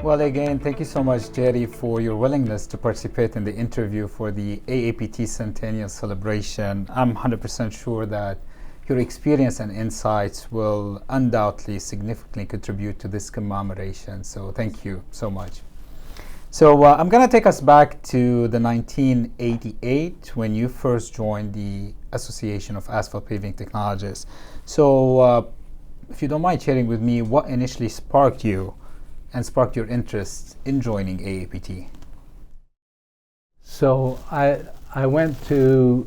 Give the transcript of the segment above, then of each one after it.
Well, again, thank you so much, Gerry, for your willingness to participate in the interview for the AAPT Centennial celebration. I'm 100% sure that your experience and insights will undoubtedly significantly contribute to this commemoration. So thank you so much. So I'm going to take us back to the 1988 when you first joined the Association of Asphalt Paving Technologists. So if you don't mind sharing with me what initially sparked you and sparked your interest in joining AAPT. So I went to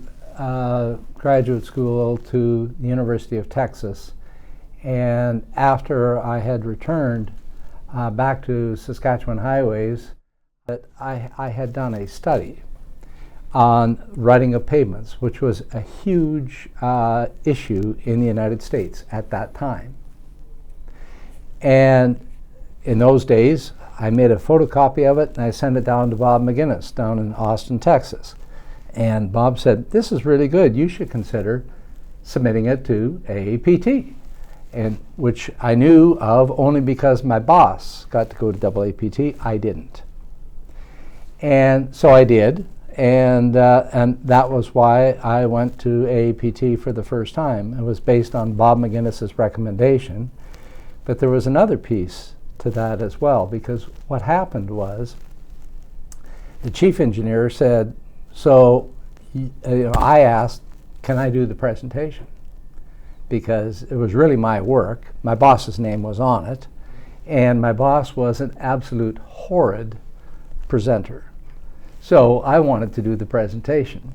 graduate school to the University of Texas, and after I had returned back to Saskatchewan Highways, that I had done a study on rutting of pavements, which was a huge issue in the United States at that time. And in those days, I made a photocopy of it and I sent it down to Bob McGinnis down in Austin, Texas. And Bob said, "This is really good. You should consider submitting it to AAPT," and which I knew of only because my boss got to go to AAPT. I didn't. And so I did, and that was why I went to AAPT for the first time. It was based on Bob McGinnis's recommendation, but there was another piece to that as well, because what happened was the chief engineer said, I asked, can I do the presentation? Because it was really my work. My boss's name was on it, and my boss was an absolute horrid presenter. So I wanted to do the presentation.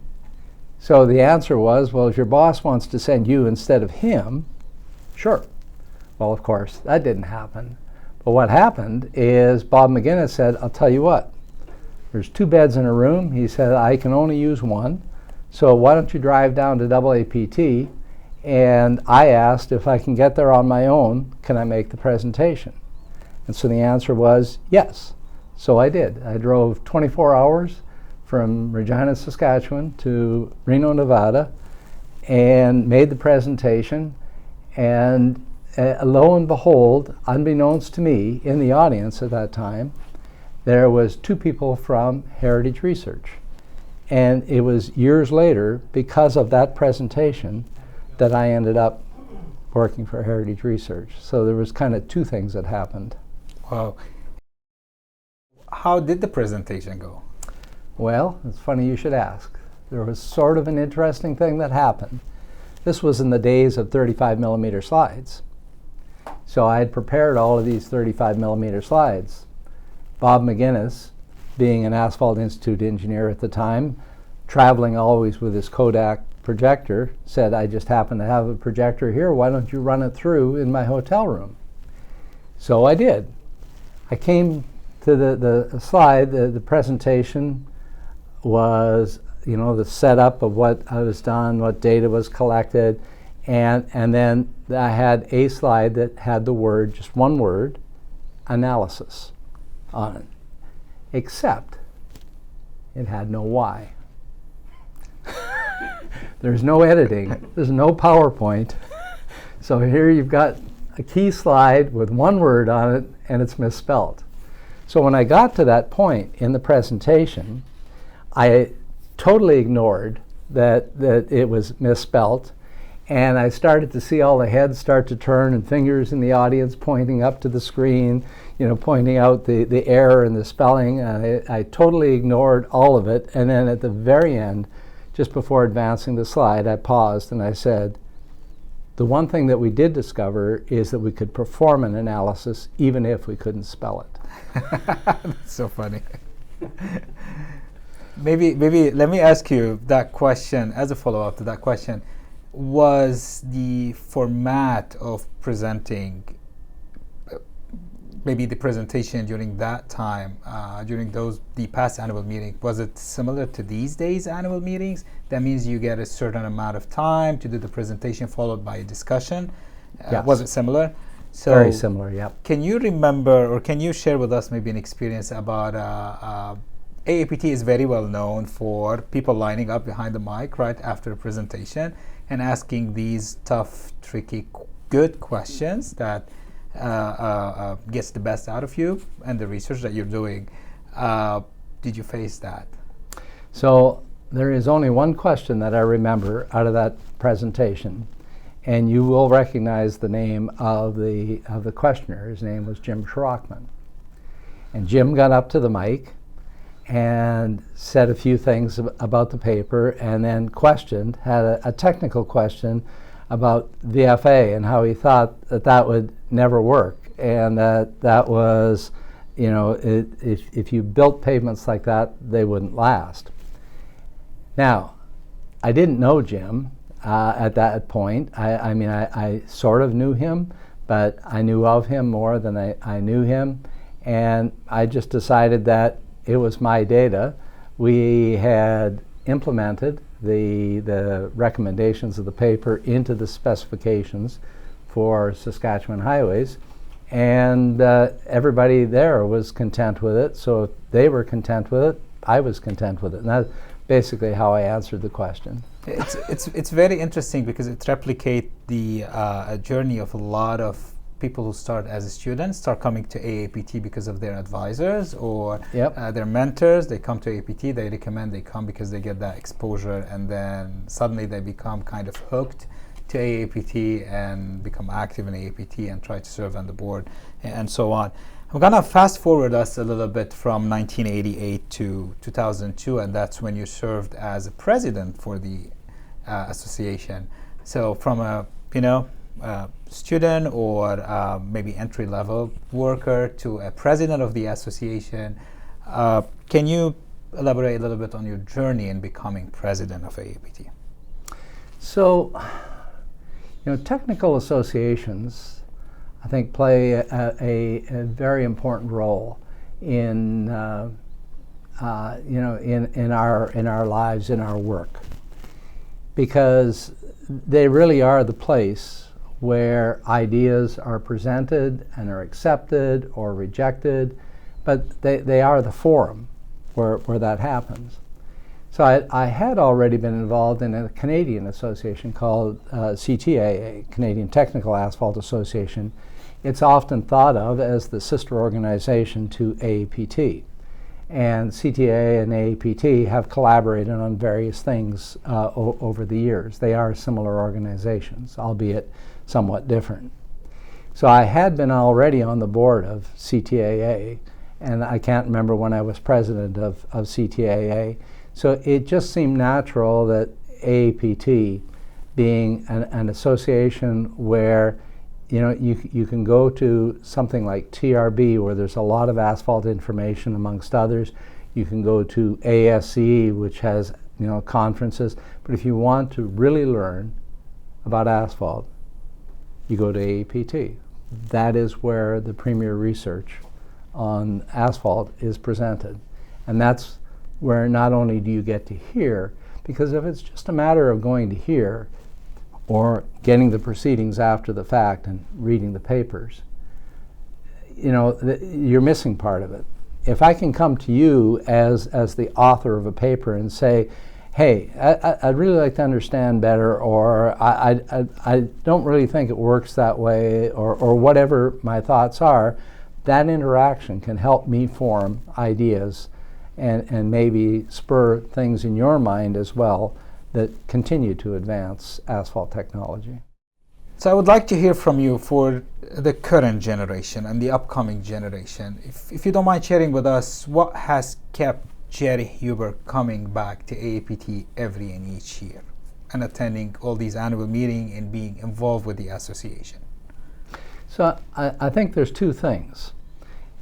So the answer was, well, if your boss wants to send you instead of him, sure. Well, of course, that didn't happen. But what happened is Bob McGinnis said, I'll tell you what, there's 2 beds in a room. He said, I can only use one. So why don't you drive down to AAPT? And I asked if I can get there on my own, can I make the presentation? And so the answer was yes. So I did. I drove 24 hours from Regina, Saskatchewan to Reno, Nevada, and made the presentation. And lo and behold, unbeknownst to me, in the audience at that time, there was 2 people from Heritage Research. And it was years later, because of that presentation, that I ended up working for Heritage Research. So there was kind of 2 things that happened. Wow. How did the presentation go? Well, it's funny you should ask. There was sort of an interesting thing that happened. This was in the days of 35 millimeter slides. So I had prepared all of these 35 millimeter slides. Bob McGinnis, being an Asphalt Institute engineer at the time, traveling always with his Kodak projector, said, I just happen to have a projector here, why don't you run it through in my hotel room? So I did. I came to the slide, the presentation was, the setup of what I was done, what data was collected, and then I had a slide that had the word, just one word, analysis on it, except it had no Y. There's no editing, there's no PowerPoint. So here you've got a key slide with one word on it and it's misspelled. So when I got to that point in the presentation, I totally ignored that it was misspelt, and I started to see all the heads start to turn and fingers in the audience pointing up to the screen, pointing out the error in the spelling. I totally ignored all of it, and then at the very end, just before advancing the slide, I paused and I said, the one thing that we did discover is that we could perform an analysis even if we couldn't spell it. That's so funny. Maybe let me ask you that question as a follow-up to that question. Was the format of presenting, maybe the presentation during that time, during the past annual meeting, was it similar to these days annual meetings? That means you get a certain amount of time to do the presentation followed by a discussion. Yes. Was it similar? So very similar, yeah. Can you remember, or can you share with us maybe an experience about AAPT is very well known for people lining up behind the mic right after a presentation and asking these tough, tricky, good questions that gets the best out of you and the research that you're doing. Did you face that? So there is only one question that I remember out of that presentation, and you will recognize the name of the questioner. His name was Jim Schrockman. And Jim got up to the mic and said a few things about the paper, and then had a technical question about VFA and how he thought that would never work, and that was, if you built pavements like that, they wouldn't last. Now, I didn't know Jim at that point. I sort of knew him, but I knew of him more than I knew him, and I just decided that it was my data. We had implemented the recommendations of the paper into the specifications for Saskatchewan highways, and everybody there was content with it. So if they were content with it, I was content with it, and that's basically how I answered the question. It's very interesting because it replicates the journey of a lot of people who start as students, start coming to AAPT because of their advisors or their mentors. They come to AAPT, they recommend, they come because they get that exposure, and then suddenly they become kind of hooked to AAPT and become active in AAPT and try to serve on the board and so on. I'm gonna fast forward us a little bit from 1988 to 2002, and that's when you served as a president for the association. So from a student or maybe entry-level worker to a president of the association, can you elaborate a little bit on your journey in becoming president of AAPT? So, technical associations, I think, play a very important role in in our lives, in our work, because they really are the place where ideas are presented and are accepted or rejected, but they are the forum where that happens. So I had already been involved in a Canadian association called CTAA, Canadian Technical Asphalt Association. It's often thought of as the sister organization to AAPT. And CTAA and AAPT have collaborated on various things over the years. They are similar organizations, albeit somewhat different. So I had been already on the board of CTAA, and I can't remember when I was president of CTAA. So it just seemed natural that AAPT, being an association where you can go to something like TRB, where there's a lot of asphalt information amongst others. You can go to ASCE, which has conferences. But if you want to really learn about asphalt, you go to AAPT. That is where the premier research on asphalt is presented. And that's where not only do you get to hear, because if it's just a matter of going to hear or getting the proceedings after the fact and reading the papers, you're missing part of it. If I can come to you as the author of a paper and say, hey, I'd really like to understand better, or I don't really think it works that way, or whatever my thoughts are, that interaction can help me form ideas and maybe spur things in your mind as well that continue to advance asphalt technology. So I would like to hear from you for the current generation and the upcoming generation. If you don't mind sharing with us, what has kept Gerry Huber coming back to AAPT every and each year and attending all these annual meetings and being involved with the association? So I think there's two things.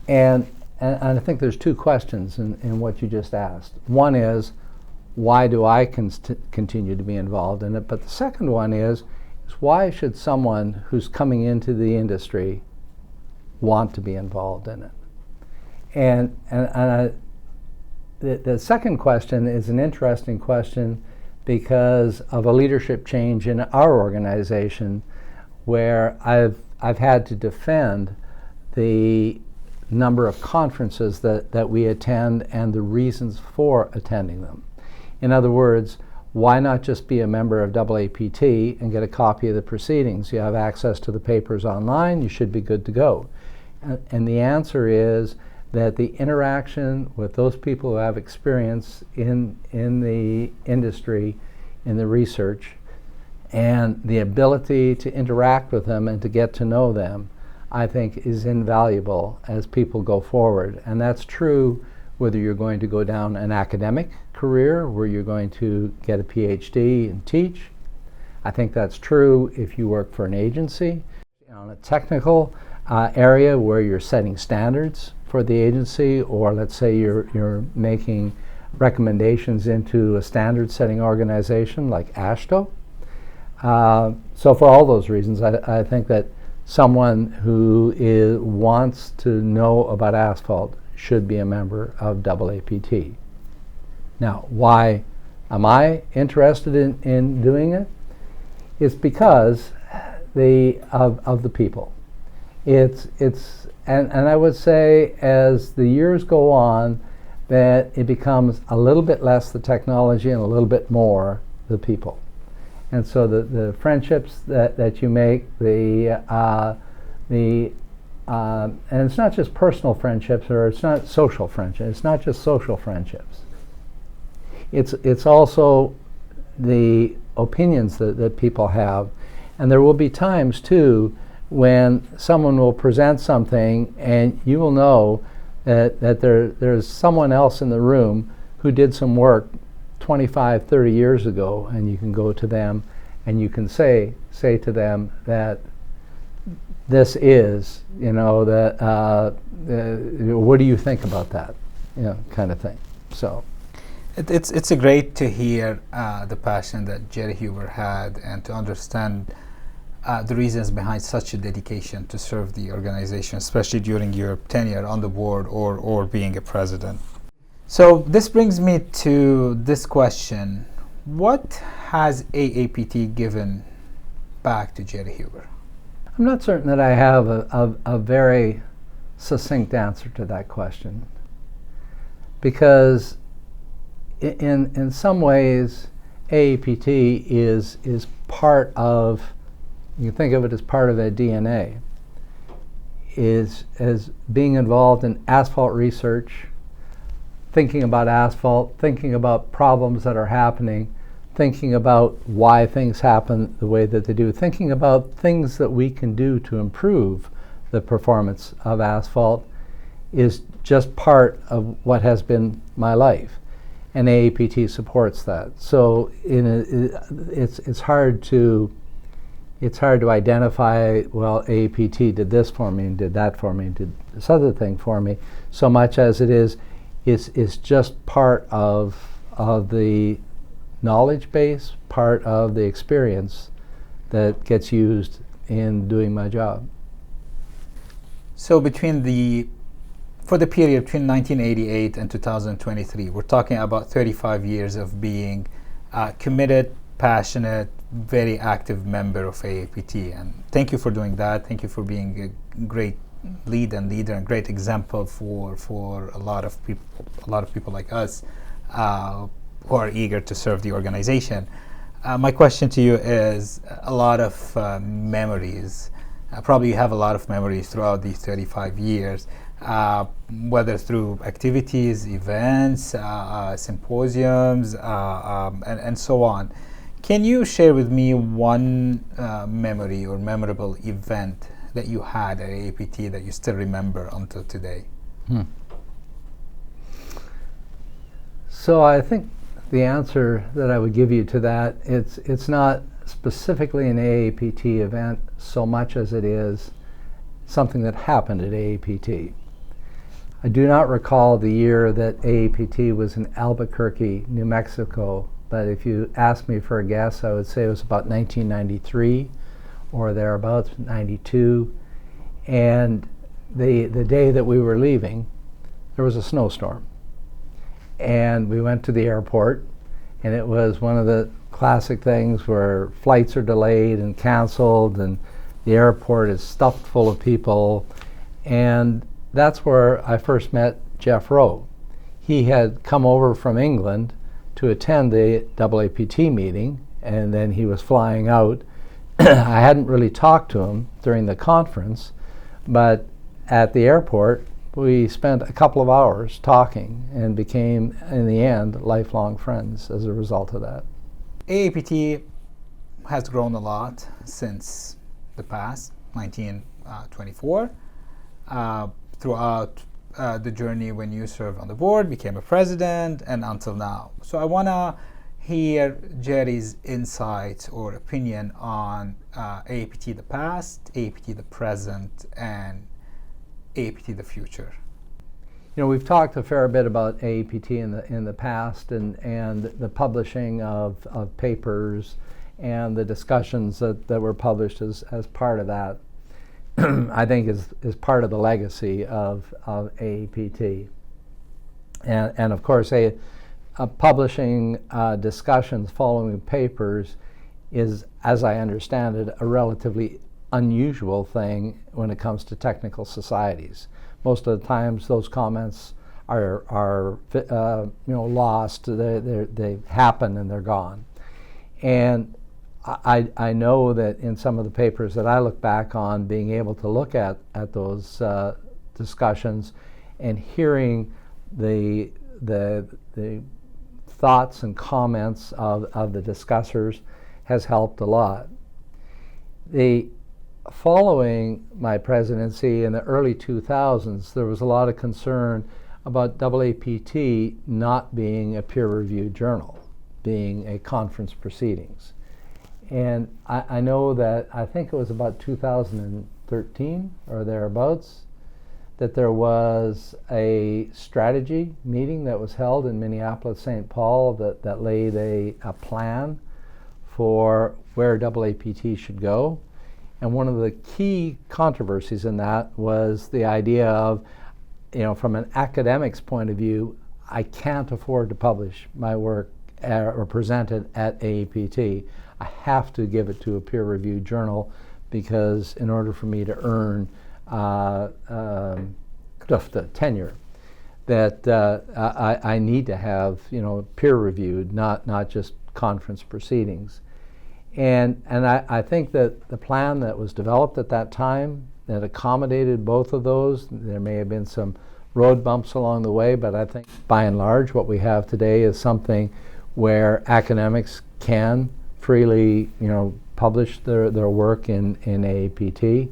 And I think there's two questions in what you just asked. One is, why do I continue to be involved in it? But the second one is why should someone who's coming into the industry want to be involved in it? And the second question is an interesting question because of a leadership change in our organization, where I've had to defend the number of conferences that we attend and the reasons for attending them. In other words, why not just be a member of AAPT and get a copy of the proceedings? You have access to the papers online, you should be good to go. And the answer is that the interaction with those people who have experience in the industry, in the research, and the ability to interact with them and to get to know them, I think is invaluable as people go forward. And that's true whether you're going to go down an academic career, where you're going to get a PhD and teach. I think that's true if you work for an agency. On a technical area where you're setting standards for the agency, or let's say you're making recommendations into a standard setting organization like AASHTO. So for all those reasons, I think that someone who wants to know about asphalt should be a member of AAPT. Now, why am I interested in doing it? It's because of the people. And I would say as the years go on, that it becomes a little bit less the technology and a little bit more the people. And so the friendships that you make, and it's not just personal friendships, or it's not social friendships. It's not just social friendships. It's also the opinions that people have, and there will be times too when someone will present something, and you will know that there's someone else in the room who did some work 25, 30 years ago, and you can go to them and you can say to them that this is, what do you think about that, kind of thing. So it's great to hear the passion that Gerry Huber had, and to understand the reasons behind such a dedication to serve the organization, especially during your tenure on the board or being a president. So this brings me to this question: what has AAPT given back to Gerry Huber? I'm not certain that I have a very succinct answer to that question, because in some ways AAPT is part of, you can think of it as part of a DNA, as being involved in asphalt research, thinking about asphalt, thinking about problems that are happening, thinking about why things happen the way that they do, thinking about things that we can do to improve the performance of asphalt, is just part of what has been my life. And AAPT supports that. So it's hard to identify, well, AAPT did this for me and did that for me and did this other thing for me, so much as it is just part of the knowledge base, part of the experience that gets used in doing my job. So for the period between 1988 and 2023, we're talking about 35 years of being committed, passionate, very active member of AAPT. And thank you for doing that. Thank you for being a great leader and great example for a lot of people like us who are eager to serve the organization. My question to you is a lot of memories. Probably you have a lot of memories throughout these 35 years, whether through activities, events, symposiums, and so on. Can you share with me one memory or memorable event that you had at AAPT that you still remember until today? So I think the answer that I would give you to that, it's not specifically an AAPT event so much as it is something that happened at AAPT. I do not recall the year that AAPT was in Albuquerque, New Mexico, but if you ask me for a guess, I would say it was about 1993 or thereabouts, 92. And the day that we were leaving, there was a snowstorm. And we went to the airport, and it was one of the classic things where flights are delayed and canceled, and the airport is stuffed full of people. And that's where I first met Jeff Rowe. He had come over from England to attend the AAPT meeting, and then he was flying out. I hadn't really talked to him during the conference, but at the airport, we spent a couple of hours talking and became, in the end, lifelong friends as a result of that. AAPT has grown a lot since the past, 1924, throughout the journey when you served on the board, became a president, and until now. So I want to hear Gerry's insights or opinion on AAPT the past, AAPT the present, and AAPT the future. You know, we've talked a fair bit about AAPT in the past and the publishing of papers and the discussions that were published as part of that. I think is part of the legacy of AAPT. And of course, publishing discussions following papers is, as I understand it, a relatively unusual thing when it comes to technical societies. Most of the times those comments are lost, they happen and they're gone. And I know that in some of the papers that I look back on, being able to look at those discussions and hearing the thoughts and comments of the discussers has helped a lot. Following my presidency in the early 2000s, there was a lot of concern about AAPT not being a peer-reviewed journal, being a conference proceedings. And I know that, I think it was about 2013 or thereabouts, that there was a strategy meeting that was held in Minneapolis, St. Paul that laid a plan for where AAPT should go. And one of the key controversies in that was the idea of, from an academic's point of view, I can't afford to publish my work or present it at AAPT. I have to give it to a peer-reviewed journal because in order for me to earn the tenure, that I need to have peer-reviewed, not just conference proceedings. And I think that the plan that was developed at that time that accommodated both of those, there may have been some road bumps along the way, but I think by and large what we have today is something where academics can freely publish their work in AAPT.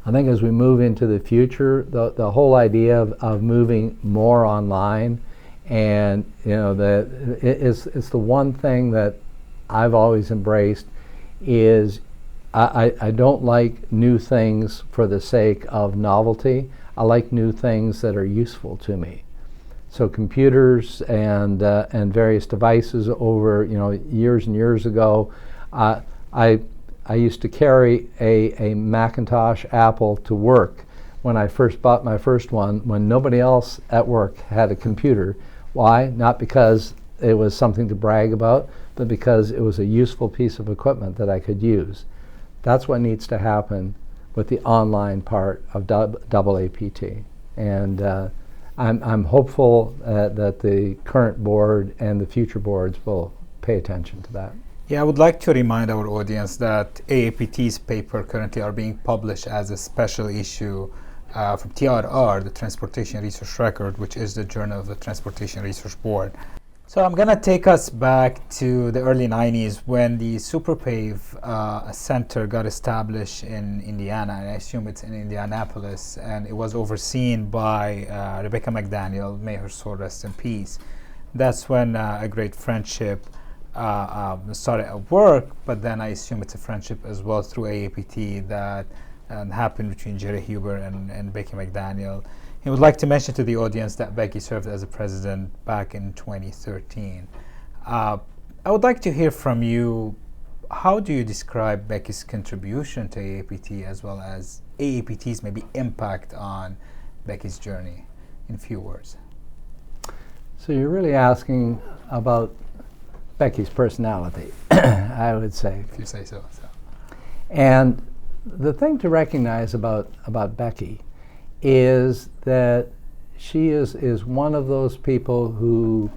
I think as we move into the future, the whole idea of moving more online, and it's the one thing that I've always embraced is I don't like new things for the sake of novelty. I like new things that are useful to me. So computers and various devices over years and years ago, I used to carry a Macintosh Apple to work when I first bought my first one, when nobody else at work had a computer. Why? Not because it was something to brag about, but because it was a useful piece of equipment that I could use. That's what needs to happen with the online part of AAPT. And I'm hopeful that the current board and the future boards will pay attention to that. Yeah, I would like to remind our audience that AAPT's paper currently are being published as a special issue from TRR, the Transportation Research Record, which is the journal of the Transportation Research Board. So I'm going to take us back to the early 90s when the SuperPave Center got established in Indiana, and I assume it's in Indianapolis, and it was overseen by Rebecca McDaniel, may her soul rest in peace. That's when a great friendship started at work, but then I assume it's a friendship as well through AAPT that happened between Gerry Huber and Becky McDaniel. I would like to mention to the audience that Becky served as a president back in 2013. I would like to hear from you, how do you describe Becky's contribution to AAPT as well as AAPT's maybe impact on Becky's journey in few words? So you're really asking about Becky's personality, I would say. If you say so. And the thing to recognize about Becky is that she is one of those people who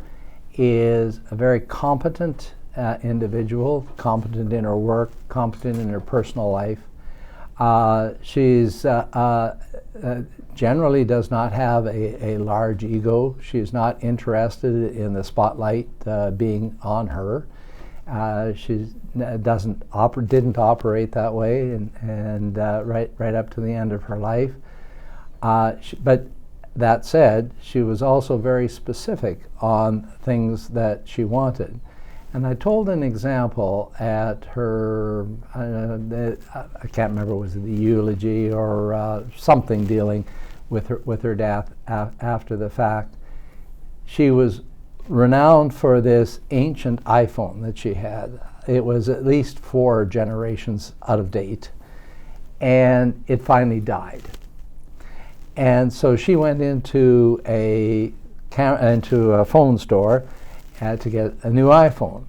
is a very competent individual, competent in her work, competent in her personal life. She's generally does not have a large ego. She's not interested in the spotlight being on her. She didn't operate that way, and right up to the end of her life. But that said, she was also very specific on things that she wanted. And I told an example at her, I can't remember, was it the eulogy or something dealing with her death after the fact. She was renowned for this ancient iPhone that she had. It was at least 4 generations out of date, and it finally died. And so she went into a phone store to get a new iPhone.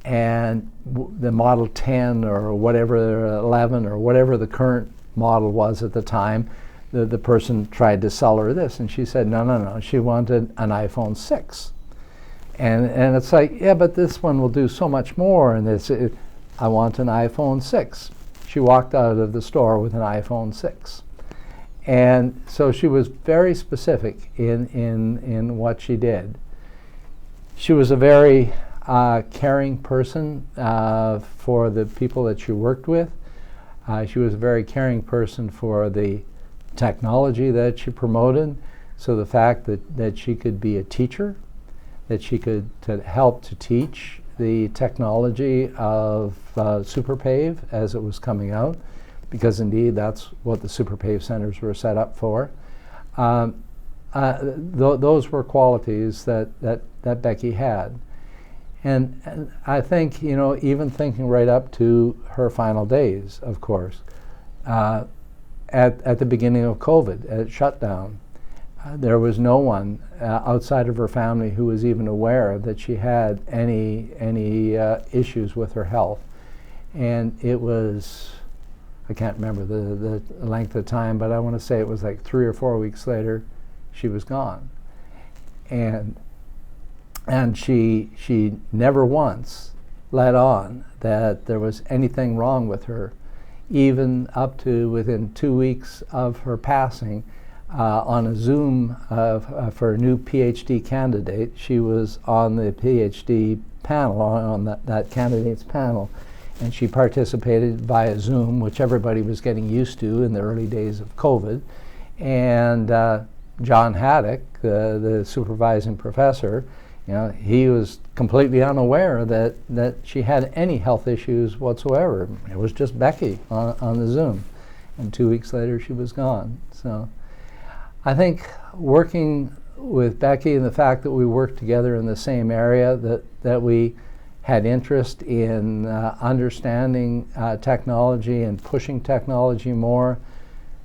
And the Model 10 or whatever, 11 or whatever the current model was at the time, the person tried to sell her this, and she said no. She wanted an iPhone 6. And it's like, yeah, but this one will do so much more, and I want an iPhone 6. She walked out of the store with an iPhone 6. And so she was very specific in what she did. She was a very caring person for the people that she worked with. She was a very caring person for the technology that she promoted. So the fact that she could be a teacher, that she could help to teach the technology of SuperPave as it was coming out, because indeed that's what the SuperPave centers were set up for. Those were qualities that Becky had. And I think, even thinking right up to her final days, of course, at the beginning of COVID, at shutdown, there was no one outside of her family who was even aware that she had any issues with her health. And it was, I can't remember the length of time, but I want to say it was like 3 or 4 weeks later, she was gone. And she never once let on that there was anything wrong with her, even up to within 2 weeks of her passing. On a Zoom for a new PhD candidate, she was on the PhD panel, on that candidate's panel, and she participated via Zoom, which everybody was getting used to in the early days of COVID. And John Haddock, the supervising professor, he was completely unaware that she had any health issues whatsoever. It was just Becky on the Zoom. And 2 weeks later, she was gone. So I think working with Becky and the fact that we worked together in the same area, that we had interest in understanding technology and pushing technology more.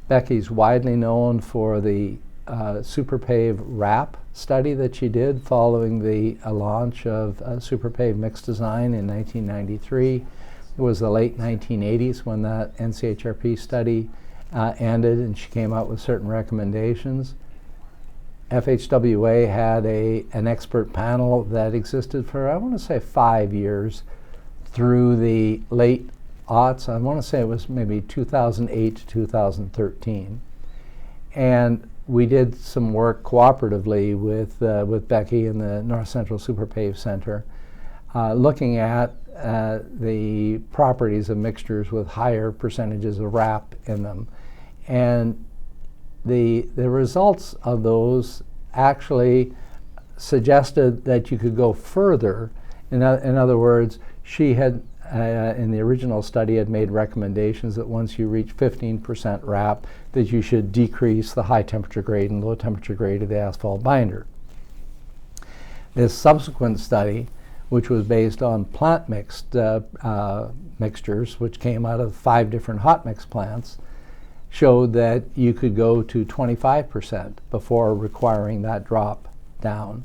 Becky's widely known for the SuperPave wrap study that she did following the launch of SuperPave mixed design in 1993. It was the late 1980s when that NCHRP study ended, and she came out with certain recommendations. FHWA had an expert panel that existed for, I want to say, 5 years through the late aughts. I want to say it was maybe 2008 to 2013. And we did some work cooperatively with Becky and the North Central SuperPave Center, looking at the properties of mixtures with higher percentages of wrap in them. And the results of those actually suggested that you could go further. In other words, she had, in the original study, had made recommendations that once you reach 15% wrap, that you should decrease the high temperature grade and low temperature grade of the asphalt binder. This subsequent study, which was based on plant mixed mixtures, which came out of 5 different hot mix plants, showed that you could go to 25% before requiring that drop down.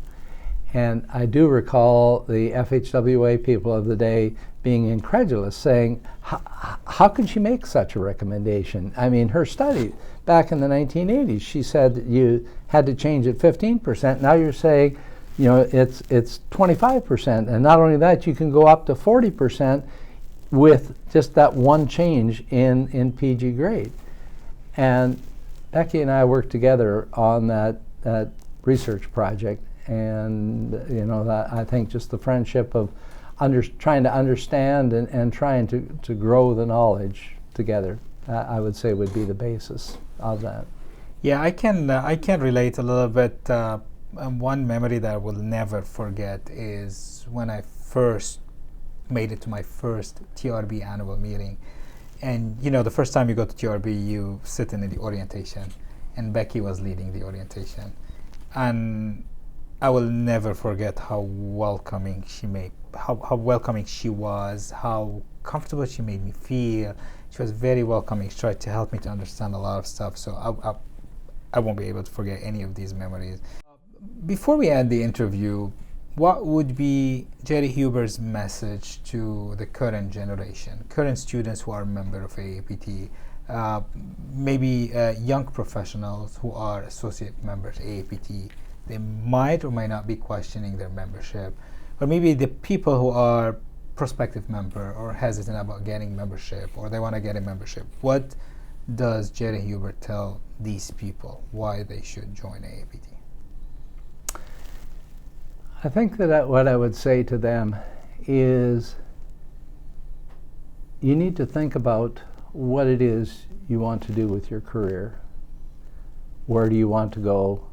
And I do recall the FHWA people of the day being incredulous, saying, how can she make such a recommendation? I mean, her study back in the 1980s, she said that you had to change at 15%. Now you're saying you know, it's 25%, and not only that, you can go up to 40% with just that one change in PG grade. And Becky and I worked together on that research project, and you know, that I think just the friendship of trying to understand and trying to grow the knowledge together, I would say would be the basis of that. Yeah, I can relate a little bit. One memory that I will never forget is when I first made it to my first TRB annual meeting. And you know, the first time you go to TRB, you sit in the orientation, and Becky was leading the orientation. And I will never forget how welcoming how welcoming she was, how comfortable she made me feel. She was very welcoming. She tried to help me to understand a lot of stuff. So I won't be able to forget any of these memories. Before we end the interview, what would be Gerry Huber's message to the current generation, current students who are a member of AAPT, maybe young professionals who are associate members of AAPT? They might or might not be questioning their membership, or maybe the people who are prospective member or hesitant about getting membership, or they want to get a membership. What does Gerry Huber tell these people why they should join AAPT? I think that what I would say to them is you need to think about what it is you want to do with your career. Where do you want to go?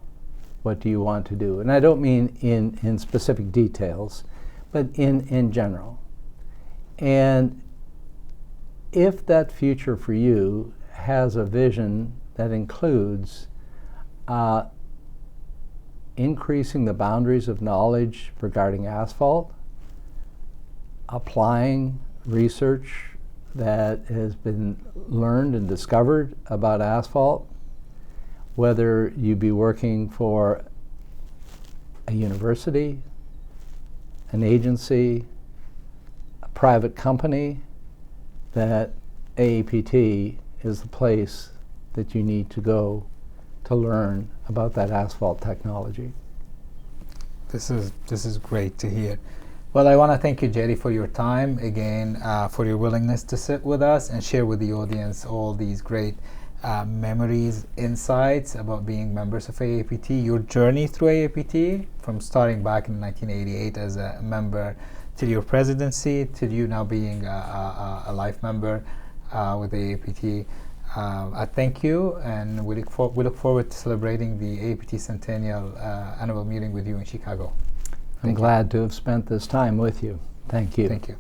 What do you want to do? And I don't mean in specific details, but in general. And if that future for you has a vision that includes increasing the boundaries of knowledge regarding asphalt, applying research that has been learned and discovered about asphalt, whether you be working for a university, an agency, a private company, that AAPT is the place that you need to go to learn about that asphalt technology. This is great to hear. Well, I want to thank you, Gerry, for your time again, for your willingness to sit with us and share with the audience all these great memories, insights about being members of AAPT, your journey through AAPT, from starting back in 1988 as a member till your presidency, till you now being a life member with AAPT. I thank you, and we look forward to celebrating the AAPT Centennial annual meeting with you in Chicago. I'm glad to have spent this time with you. Thank you. Thank you.